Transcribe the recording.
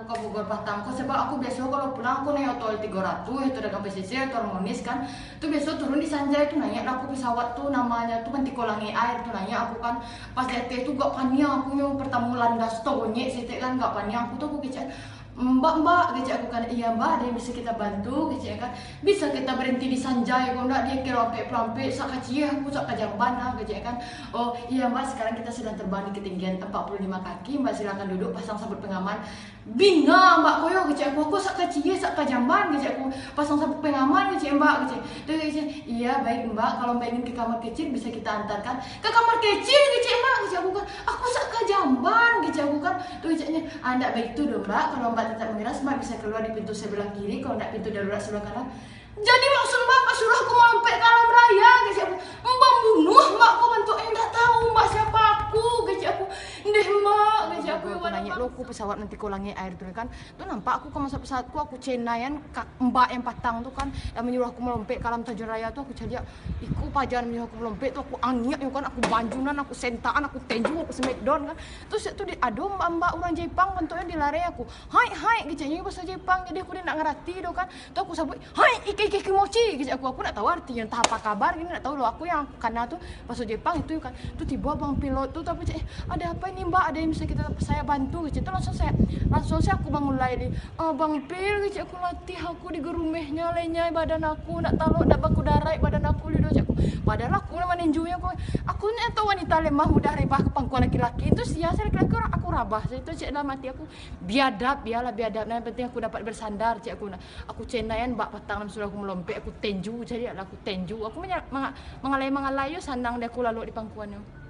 aku ke Bogor Batang kok sebab aku biasa kalau pulang aku naik tol 300 itu dengan pesisir itu harmonis kan. Tuh biasa turun di Sanjay tuh nanya aku pesawat tuh namanya tuh kan Tikolangi Air tuh nanya aku kan pas DT tuh gak panik aku yang pertama landas tuh gonyek sih kan gak panik aku tuh aku kecil mbak gitu aku kan iya mbak ada yang bisa kita bantu gitu kan bisa kita berhenti di Sanjay kok enggak dia kira sampai sakacia aku sak Jamban gitu kan oh iya mbak sekarang kita sedang terbang di ketinggian 45 kaki mbak silakan duduk pasang sabuk pengaman bina mbak koyo gitu aku sakacia sak Jamban gitu aku pasang sabuk pengaman gitu mbak gitu tuh gitu iya baik mbak kalau mbak ingin ke kamar kecil bisa kita antarkan ke kamar kecil gitu mbak gitu aku kan aku sak Jamban gitu aku kan tuh gitu anda baik tuh dong mbak kalau mbak tetap mengeras mbak bisa keluar di pintu sebelah kiri kalau tidak pintu darurat sebelah kanan jadi maksud mbak suruh aku mampir ke alam raya guys aku mbak bunuh mbak kok bentuk enggak tahu mbak siapa aku guys aku ndeh mbak guys aku nanya lo aku pesawat nanti Kolangi Air tuh kan tuh nampak aku ke masa pesawatku aku cenayan mbak yang patang tuh kan yang menyuruh aku melompat ke alam Tanjung Raya tuh aku cari iku pajan menyuruh aku melompat tuh aku angin kan aku banjunan aku sentaan aku tenju aku smackdown kan terus itu aduh mbak orang Jepang bentuknya dilari aku hai gitu nya bahasa Jepang jadi aku tidak ngerti do kan tuh aku sabut hai iki kimochi gitu aku tidak tahu artinya entah apa kabar gini tidak tahu lo aku yang karena tuh bahasa Jepang itu kan tuh tiba bang pilot tuh tapi ada apa ini mbak ada yang bisa saya bantu gitu langsung saya aku bangun lagi bang pil gitu aku latih aku di gerumehnya lainnya badan aku nak tahu nak baku darai badan aku lido aku padahal aku nama ninjunya aku itu wanita lemah mudah rebah ke pangkuan laki-laki itu siasa laki-laki orang aku rabah itu cek dalam hati aku biadab nah yang penting aku dapat bersandar cek aku cenayan mbak patang sudah aku melompat aku tenju jadi aku tenju aku mengalai sandang dia aku lalu di pangkuannya